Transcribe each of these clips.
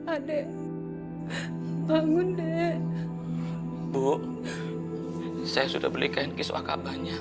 Adek, bangun, Dek. Bu, saya sudah beli kain kiswah Ka'bahnya.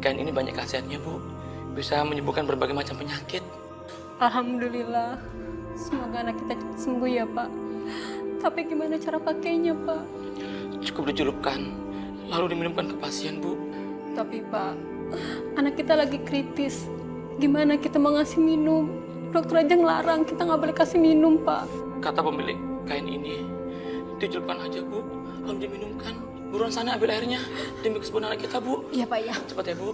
Kain ini banyak khasiatnya, Bu. Bisa menyembuhkan berbagai macam penyakit. Alhamdulillah. Semoga anak kita cepat sembuh ya, Pak. Tapi gimana cara pakainya, Pak? Cukup dicelupkan, lalu diminumkan ke pasien, Bu. Tapi, Pak, anak kita lagi kritis. Gimana kita mau ngasih minum? Dokter aja ngelarang, kita nggak boleh kasih minum, Pak. Kata pemilik kain ini, dicelupkan aja, Bu. Lalu diminumkan. Buruan sana ambil airnya demi kesembuhan anak kita, Bu. Iya, Pak, ya. Cepat ya, Bu.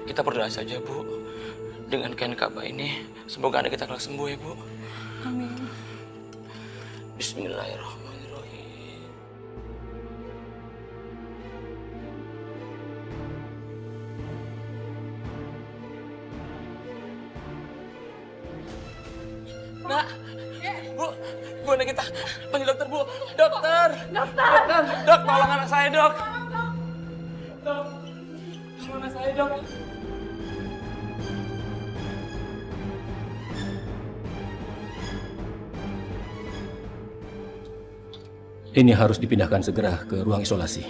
Kita berdoa saja, Bu. Dengan kain Ka'bah ini, semoga anak kita kelak sembuh ya, Bu. Amin. Bismillahirrahmanirrahim. Nak, Bu, anak kita. Panggil dokter, Bu. Dokter! Dokter! Dok, tolong anak saya, Dok. Dok, tolong anak saya, Dok. Ini harus dipindahkan segera ke ruang isolasi.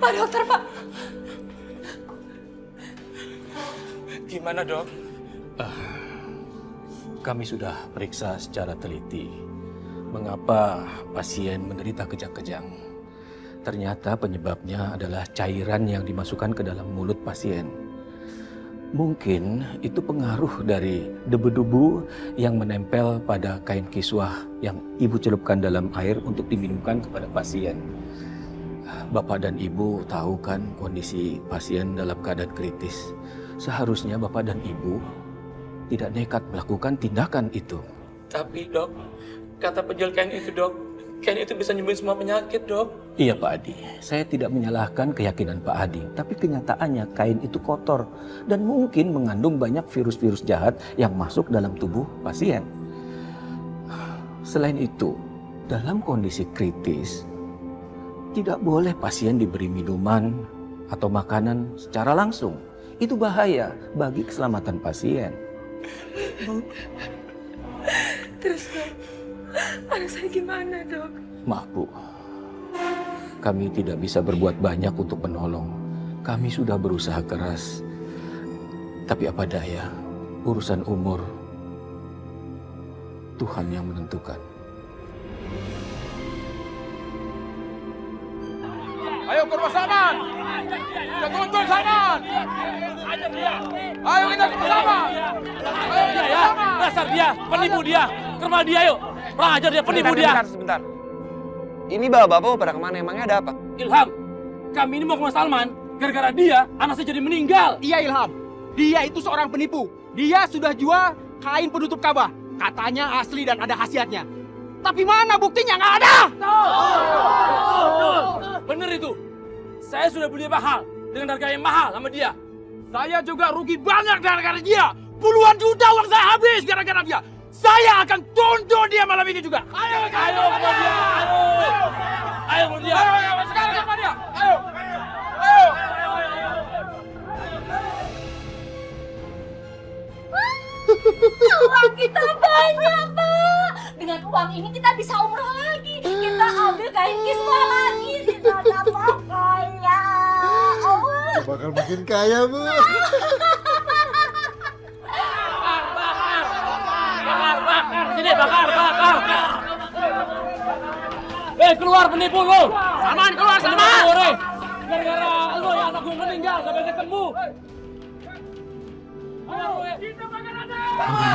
Pak dokter, Pak. Gimana, Dok? Kami sudah periksa secara teliti mengapa pasien menderita kejang-kejang. Ternyata penyebabnya adalah cairan yang dimasukkan ke dalam mulut pasien. Mungkin itu pengaruh dari debu-debu yang menempel pada kain kiswah yang ibu celupkan dalam air untuk diminumkan kepada pasien. Bapak dan ibu tahu kan kondisi pasien dalam keadaan kritis. Seharusnya bapak dan ibu tidak nekat melakukan tindakan itu. Tapi, Dok, kata penjual kain itu, Dok, kain itu bisa nyembuhin semua penyakit, Dok. Iya Pak Adi, saya tidak menyalahkan keyakinan Pak Adi, tapi kenyataannya kain itu kotor dan mungkin mengandung banyak virus-virus jahat yang masuk dalam tubuh pasien. Selain itu, dalam kondisi kritis, tidak boleh pasien diberi minuman atau makanan secara langsung. Itu bahaya bagi keselamatan pasien. Terus, Dok, anak saya gimana, Dok? Maaf Bu, kami tidak bisa berbuat banyak untuk menolong. Kami sudah berusaha keras. Tapi apa daya, urusan umur Tuhan yang menentukan. Ayo ke rumah Salman! Kita tuntun Salman! Ayo kita ke rumah Salman! Ayo kita ke Salman! Dasar dia, penipu dia, ke rumah dia yuk. Kurang ajar dia, penipu dia. Sebentar. Ini bapak-bapak pada kemana? Emangnya ada apa? Ilham, kami ini mau ke rumah Salman, gara-gara dia, anak saya jadi meninggal. Iya Ilham, dia itu seorang penipu. Dia sudah jual kain penutup Ka'bah. Katanya asli dan ada khasiatnya. Tapi mana buktinya? Nggak ada! Bener itu. Saya sudah beli mahal, dengan harga yang mahal sama dia. Saya juga rugi banyak gara-gara dia. Puluhan juta uang saya habis gara-gara dia. Saya akan tuntut dia malam ini juga. Ayo Ayo sama dia, ayo. Ayo sama dia. Ayo, sekarang sama dia. Ayo. Ayo. Uang kita banyak, Pak. Dengan uang ini kita bisa umroh lagi. Kita ambil kain kiswah lagi. Kita ada pokoknya. Oh. Bakal makin kaya, Bu. Bakar, sini bakar. Keluar penipu lu. Salman, keluar Salman. Keluar, gara-gara lu ya anak gue meninggal, gak bisa sembuh.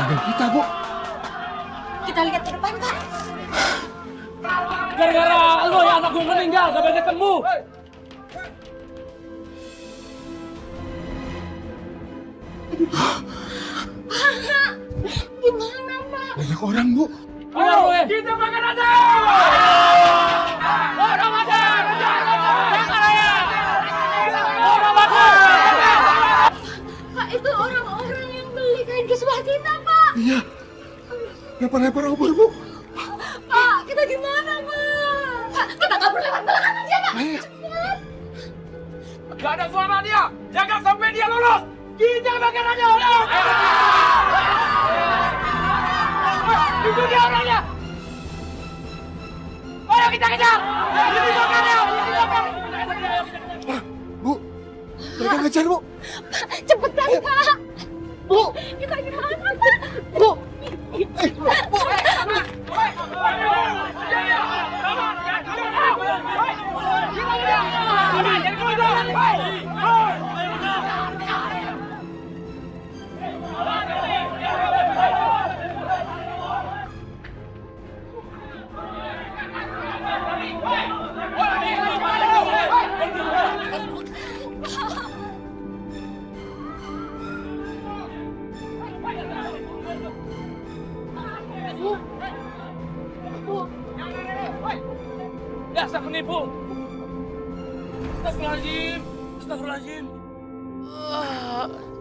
Kita, Bu. Kita lihat ke depan, Kak. Gara-gara lu ya anak gue meninggal, gak bisa sembuh. Pak, gimana, Pak? Banyak orang, Bu. Ayo, Kita makan aja. Orang aja. orang bakar. Pak, itu orang-orang yang beli kain kiswah kita, Pak. Iya. Lepar-lepar obor, Bu. Pak, kita gimana, Pak? belakang aja, Pak. Gak ada suara dia. Jaga sampai dia lolos. Kita bakal aja lolos. Itu dia orangnya. Ayo kita kejar. Ini bakal dia. Bu, mereka ngejar, Bu. Cepetan, Kak. Bu, Kita gimana, Pak? Bu. Dasar penipu. Astagfirullahaladzim. Astagfirullahaladzim.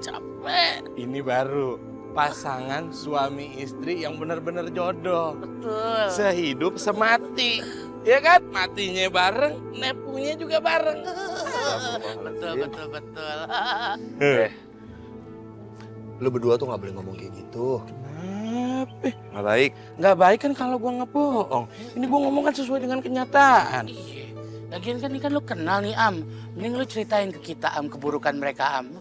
Capek. Ini baru pasangan suami istri yang benar-benar jodoh. Betul. Sehidup semati. Ya kan? Matinya bareng, nepunya juga bareng. Betul. Lu berdua tuh gak boleh ngomong kayak gitu. Kenapa? Gak baik. Nggak baik kan kalau gua ngebohong. Ini gua ngomong kan sesuai dengan kenyataan. Iya. Lagian kan ini kan lu kenal nih, Am. Mending lu ceritain ke kita, Am, keburukan mereka, Am.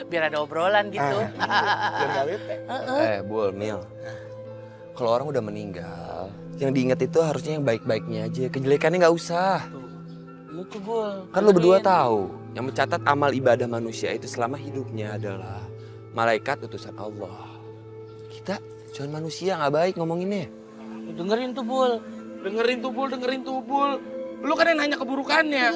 Biar ada obrolan gitu. Biar gak bete. Bul, Mil. Kalau orang udah meninggal, yang diingat itu harusnya yang baik-baiknya aja. Kejelekannya nggak usah. Lu tuh, Bul. Kan lu berdua tahu, yang mencatat amal ibadah manusia itu selama hidupnya adalah malaikat utusan Allah. Kita cuma manusia nggak baik ngomonginnya. Dengerin tuh, Bul. Dengerin tuh, Bul. Lu kan yang nanya keburukannya.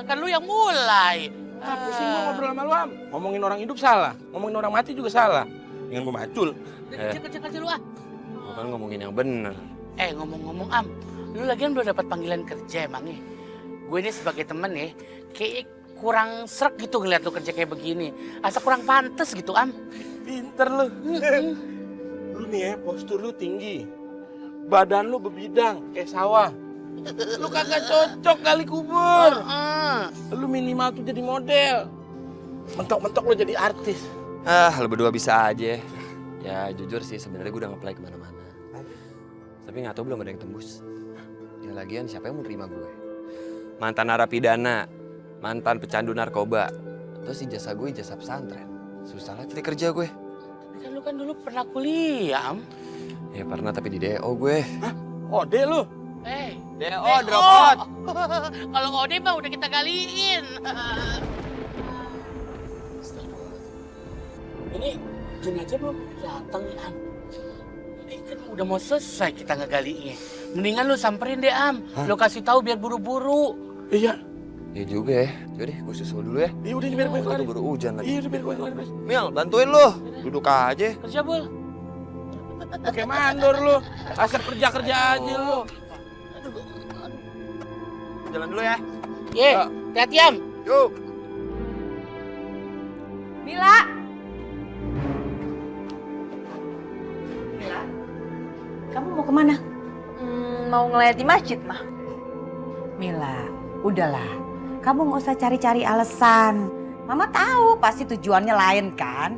Kan lu yang mulai. Pusing gua ngobrol sama lu, Am. Ngomongin orang hidup salah. Ngomongin orang mati juga salah. Dengan gua macul. Kecil aja lu, ah. Gua kan ngomongin yang bener. Ngomong-ngomong, Am. Lu lagian belum dapat panggilan kerja emangnya? Gue ini sebagai temen ya, kayak kurang srek gitu ngeliat lu kerja kayak begini. Asa kurang pantes gitu, Am. Pinter lu. Lu nih ya, postur lu tinggi. Badan lu bebidang kayak sawah. Lu kagak cocok kali kubur. Lu minimal tuh jadi model. Mentok-mentok lu jadi artis. Lu berdua bisa aja. Ya jujur sih sebenarnya gue udah nge-play kemana-mana. Tapi nggak tahu belum ada yang tembus. Ya lagian siapa yang mau terima gue? Mantan narapidana, mantan pecandu narkoba, terus ijazah gue ijazah pesantren. Susah lah cari kerja gue. Tapi kan lu kan dulu pernah kuliah, Am. Ya pernah tapi di DO gue. Hah? Ode lu? DO drop out. Kalau Ode mah udah kita galiin. Ini jenazah belum datang nih, Am. Ini kan udah mau selesai kita ngegalinya. Mendingan lu samperin deh, Am. Lu kasih tahu biar buru-buru. Iya. Ya juga ya. Yaudah gue susul dulu ya. Iya udah biar gue Gue kelar. tuh baru hujan lagi. Iya udah biar gue kelar. Mil, bantuin lu. Duduk aja. Kerja, Bul. Kayak mandor lu. Asal kerja-kerja aja lu. Jalan dulu ya. Ye, hati-hati, Am. Yuk. Mila. Mila. Kamu mau kemana? Mau ngeliat di masjid, Mah. Mila, udahlah. Kamu nggak usah cari-cari alasan. Mama tahu pasti tujuannya lain kan.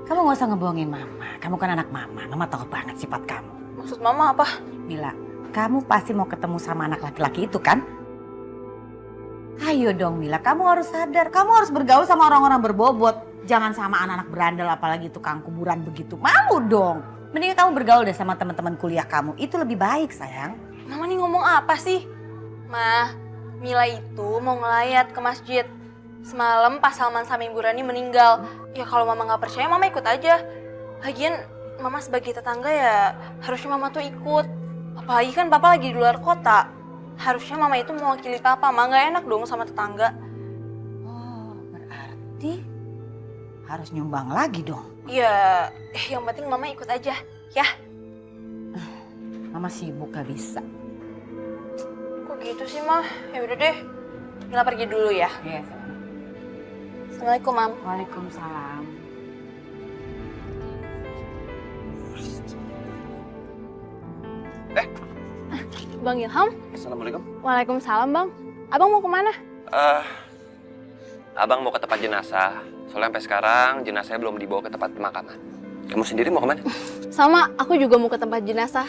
Kamu nggak usah ngebohongin Mama. Kamu kan anak Mama. Mama tahu banget sifat kamu. Maksud Mama apa? Mila, kamu pasti mau ketemu sama anak laki-laki itu kan? Ayo dong Mila, kamu harus sadar. Kamu harus bergaul sama orang-orang berbobot. Jangan sama anak-anak berandal apalagi tukang kuburan begitu. Malu dong. Mendingan kamu bergaul deh sama teman-teman kuliah kamu. Itu lebih baik sayang. Mama nih ngomong apa sih? Mah, Mila itu mau ngelayat ke masjid. Semalam pas Salman sama Ibu Rani meninggal. Ya kalau Mama nggak percaya, Mama ikut aja. Lagian Mama sebagai tetangga ya harusnya Mama tuh ikut. Apalagi kan Papa lagi di luar kota. Harusnya Mama itu mewakili Papa. Mama nggak enak dong sama tetangga. Oh, berarti harus nyumbang lagi dong. Ya, yang penting Mama ikut aja, ya. Mama sibuk gak bisa. Kok gitu sih, Mah? Ya udah deh. Mila pergi dulu ya. Yes. Assalamualaikum, Mam. Waalaikumsalam. Bang Ilham? Assalamualaikum. Waalaikumsalam, Bang. Abang mau kemana? Abang mau ke tempat jenazah. Soalnya sampai sekarang jenazahnya belum dibawa ke tempat pemakaman. Kamu sendiri mau kemana? Sama, aku juga mau ke tempat jenazah.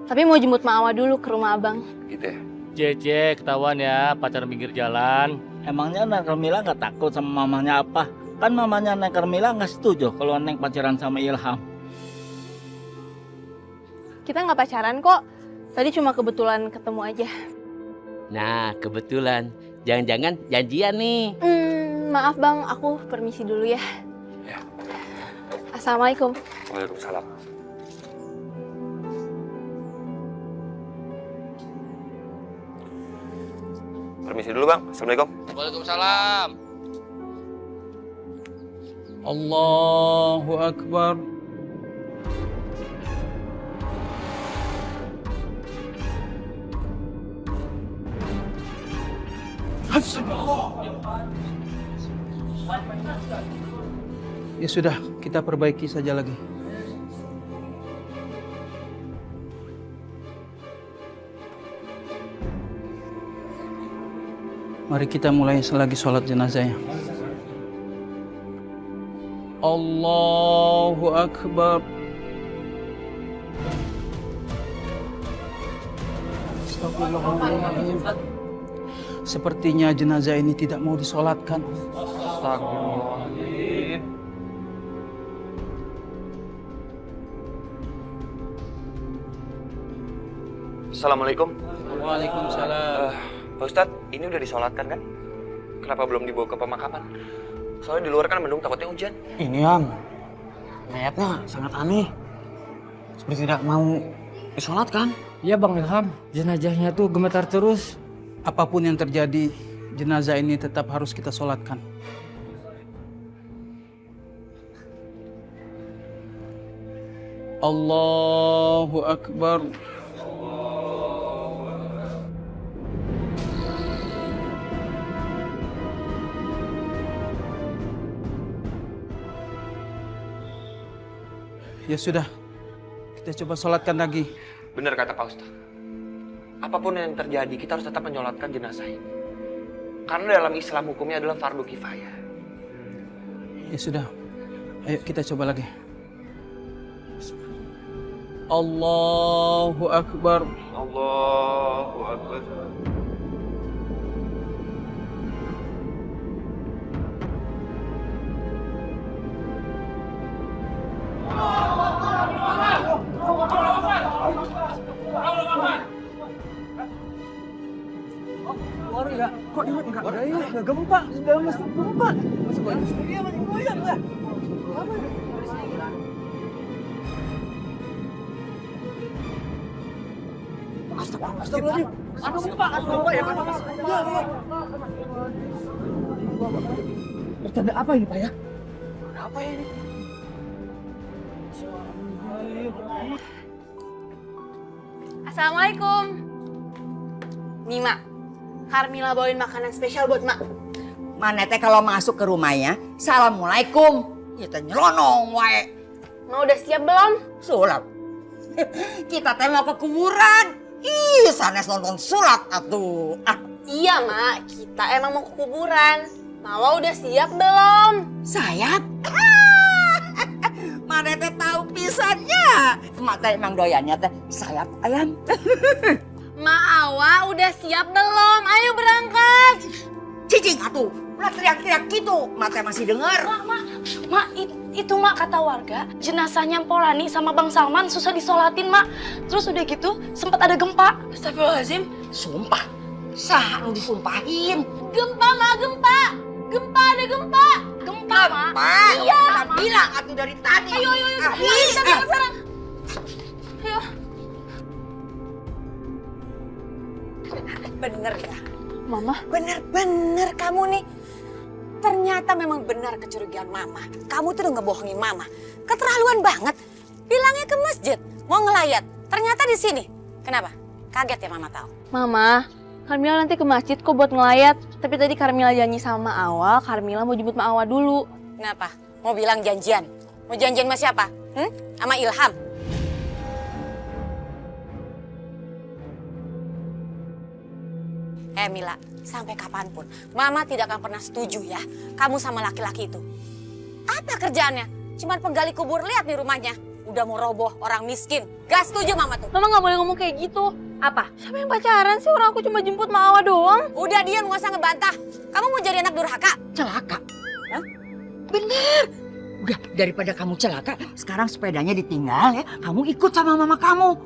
Tapi mau jemput Mak Awa dulu ke rumah Abang. Gitu ya? Jece, ketahuan ya, pacar pinggir jalan. Emangnya Neng Carmila nggak takut sama mamanya apa? Kan mamanya Neng Carmila nggak setuju kalau Neng pacaran sama Ilham. Kita nggak pacaran kok. Tadi cuma kebetulan ketemu aja. Nah, kebetulan. Jangan-jangan janjian nih. Maaf Bang, aku permisi dulu ya. Ya. Assalamualaikum. Waalaikumsalam. Permisi dulu Bang. Assalamualaikum. Waalaikumsalam. Allahu Akbar. Ya sudah, kita perbaiki saja lagi. Mari kita mulai lagi sholat jenazahnya. Allahu Akbar. Astagfirullahaladzim. Sepertinya jenazah ini tidak mau disolatkan. Astagfirullahaladzim. Assalamualaikum. Waalaikumsalam. Pak Ustadz, ini udah disolatkan kan? Kenapa belum dibawa ke pemakaman? Soalnya di luar kan mendung, takutnya hujan. Ini Am, niatnya sangat aneh. Seperti tidak mau disolatkan. Iya Bang Ilham, jenazahnya tuh gemetar terus. Apapun yang terjadi, jenazah ini tetap harus kita solatkan. Allahu Akbar. Ya sudah, kita coba sholatkan lagi. Benar kata Pak Ustadz. Apapun yang terjadi, kita harus tetap menyolatkan jenazah ini. Karena dalam Islam hukumnya adalah fardu kifayah. Ya sudah, ayo kita coba lagi. Allahu Akbar. Allahu Akbar. Kok ini enggak ada ya? Enggak gempa, sudah masih gempa. Masih banyak sekali masih goyang lah. Astagfirullahaladzim. Ada gempa, ya Pak. Bercanda apa ini Pak ya? Ada apa ya ini? Assalamualaikum. Nih Mak, Carmila bawain makanan spesial buat Mak. Mana teh kalau masuk ke rumahnya, Assalamualaikum. Ya teh nyelonong wae. Mak udah siap belum? Sulap. Kita teh mau ke kuburan. Ih, sanes nonton sulap atuh. Iya Mak, kita emang mau ke kuburan. Mama udah siap belum? Sayap? Mana teh tahu pisannya. Mak teh emang doyannya teh sayap ayam. Mak Awa udah siap belum? Ayo berangkat. Cicing atuh, ulah teriak-teriak gitu. Mak teh masih dengar. Mak, itu Mak kata warga, jenazahnya Polani sama Bang Salman susah disolatin Mak. Terus udah gitu sempat ada gempa. Astagfirullahaladzim. Sumpah, sah nu disumpahin. Gempa Mak, gempa. Gempa, ada gempa. Gempa Mak. Iya, bilang atuh dari tadi. Ayo, kita berangkat sekarang. Ayo. Bener ya, Mama, bener kamu nih. Ternyata memang benar kecurigaan Mama. Kamu tuh udah ngebohongin Mama. Keterlaluan banget. Bilangnya ke masjid, mau ngelayat. Ternyata di sini. Kenapa? Kaget ya Mama tahu. Mama, Carmila nanti ke masjid kok buat ngelayat. Tapi tadi Carmila janji sama Awa, Carmila mau jemput Mak Awa dulu. Kenapa? Mau bilang janjian? Mau janjian sama siapa? Sama Ilham? Mila, sampai kapanpun Mama tidak akan pernah setuju ya kamu sama laki-laki itu. Apa kerjaannya? Cuman penggali kubur, lihat nih rumahnya. Udah mau roboh, orang miskin. Gak setuju Mama tuh. Mama nggak boleh ngomong kayak gitu. Apa? Siapa yang pacaran sih? Orang aku cuma jemput Mawa doang. Udah diam, gak usah ngebantah. Kamu mau jadi anak durhaka? Celaka? Hah? Bener. Udah, daripada kamu celaka, sekarang sepedanya ditinggal ya. Kamu ikut sama mama kamu.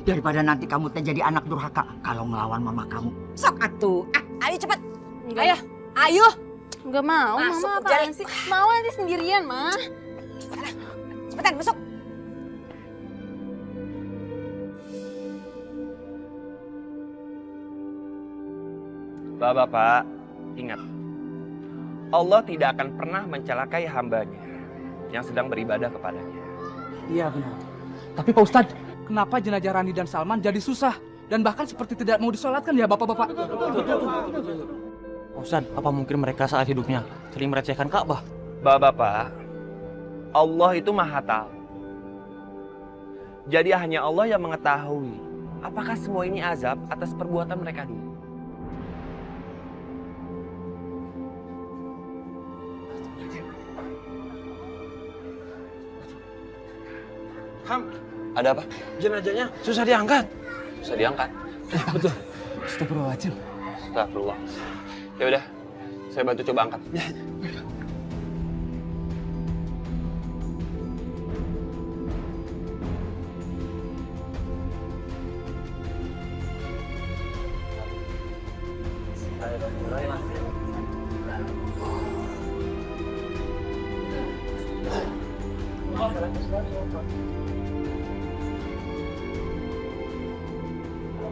Daripada nanti kamu jadi anak durhaka kalau ngelawan mama kamu. Sok atuh. Ayo cepet. Enggak. Ayo. Nggak mau. Masuk, Mama jalan. apaan sih? Mau nanti sendirian, Ma. Cepetan, masuk. Bapak-bapak, ingat. Allah tidak akan pernah mencelakai hambanya yang sedang beribadah kepadanya. Iya benar. Tapi Pak Ustadz, kenapa jenazah Rani dan Salman jadi susah? Dan bahkan seperti tidak mau disolatkan ya Bapak-Bapak? Ustadz, apa mungkin mereka saat hidupnya sering merecehkan Ka'bah? Bapak-bapak, Allah itu Maha Tahu. Jadi hanya Allah yang mengetahui apakah semua ini azab atas perbuatan mereka dulu. Ham, Ada apa? jenazahnya susah diangkat. Bisa diangkat. Betul. Astagfirullahaladzim. Astagfirullah. Ya udah, saya bantu coba angkat.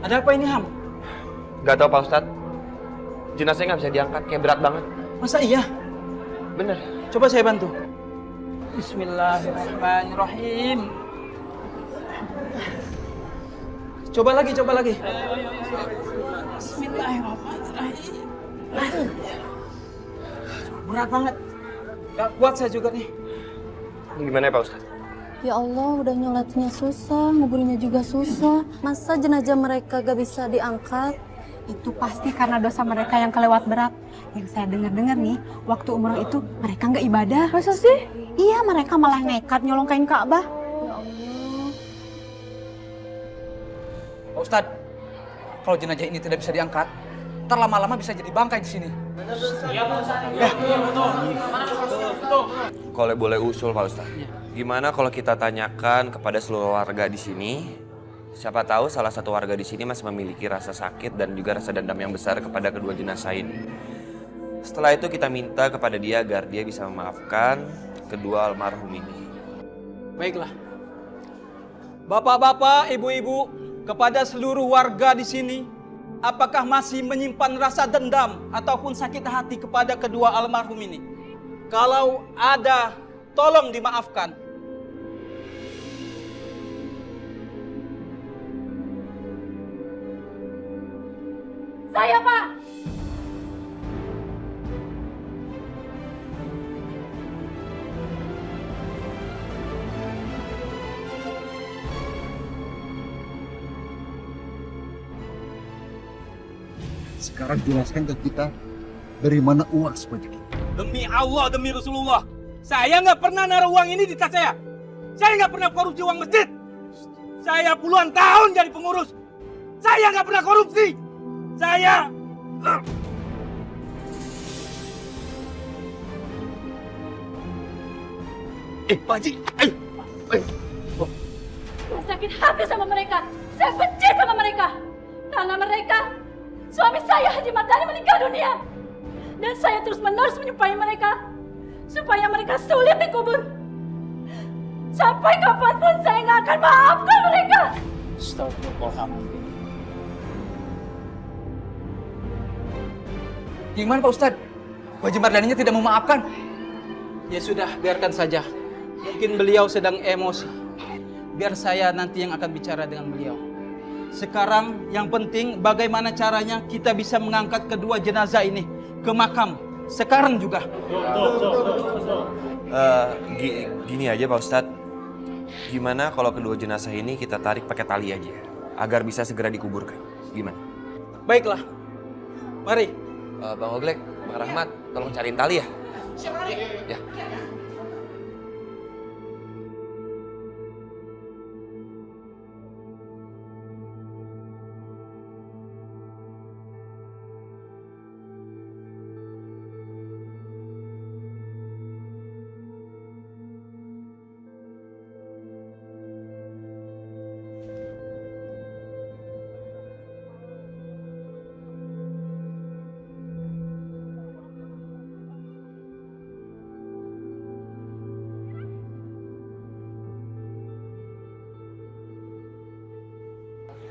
Ada apa ini, Ham? Gak tau Pak Ustadz, jenazahnya nggak bisa diangkat, kayak berat banget. Masa iya? Bener. Coba saya bantu. Bismillahirrahmanirrahim. Coba lagi, coba lagi. Bismillahirrahmanirrahim. Berat banget. Gak kuat saya juga nih. Gimana ya Pak Ustadz? Ya Allah, udah nyolatinya susah, nguburinnya juga susah. Masa jenazah mereka gak bisa diangkat? Itu pasti karena dosa mereka yang kelewat berat. Yang saya dengar-dengar nih, waktu umroh itu mereka nggak ibadah. Masa sih? Iya, mereka malah nekat nyolongkain Ka'bah. Ya Allah. Pak Ustadz, kalau jenazah ini tidak bisa diangkat, ntar lama-lama bisa jadi bangkai di sini. Kalau boleh usul Pak Ustadz, gimana kalau kita tanyakan kepada seluruh warga di sini? Siapa tahu salah satu warga di sini masih memiliki rasa sakit dan juga rasa dendam yang besar kepada kedua jenazah ini. Setelah itu kita minta kepada dia agar dia bisa memaafkan kedua almarhum ini. Baiklah. Bapak-bapak, ibu-ibu, kepada seluruh warga di sini, apakah masih menyimpan rasa dendam ataupun sakit hati kepada kedua almarhum ini? Kalau ada, tolong dimaafkan. Saya, Pak. Sekarang jelaskan ke kita dari mana uang sebanyak itu. Demi Allah, demi Rasulullah, saya nggak pernah naruh uang ini di tas saya. Saya nggak pernah korupsi uang masjid. Saya puluhan tahun jadi pengurus. Saya nggak pernah korupsi. Saya... Pak Haji, Saya sakit hati sama mereka. Saya benci sama mereka. Karena mereka, suami saya Haji Mardani meninggal dunia. Dan saya terus-menerus menyupai mereka. Supaya mereka sulit dikubur. Sampai kapanpun saya nggak akan maafkan mereka. Astagfirullahaladzim. Gimana Pak Ustadz? Haji Mardaninya tidak memaafkan? Ya sudah, biarkan saja. Mungkin beliau sedang emosi. Biar saya nanti yang akan bicara dengan beliau. Sekarang yang penting bagaimana caranya kita bisa mengangkat kedua jenazah ini ke makam. Sekarang juga. Gini aja Pak Ustadz. Gimana kalau kedua jenazah ini kita tarik pakai tali aja? Agar bisa segera dikuburkan. Gimana? Baiklah. Mari. Bang Oglek, Bang Rahmat, tolong cariin tali ya. Ya.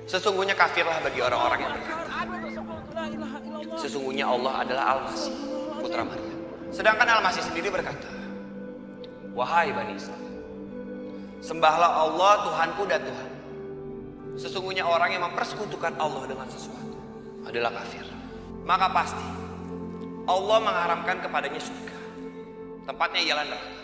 Sesungguhnya kafirlah bagi orang-orang yang berkata, sesungguhnya Allah adalah Al-Masih, putra Maryam. Sedangkan Al-Masih sendiri berkata, wahai Bani Israel, sembahlah Allah Tuhanku dan Tuhan. Sesungguhnya orang yang mempersekutukan Allah dengan sesuatu adalah kafir. Maka pasti Allah mengharamkan kepadanya surga. Tempatnya ialah neraka.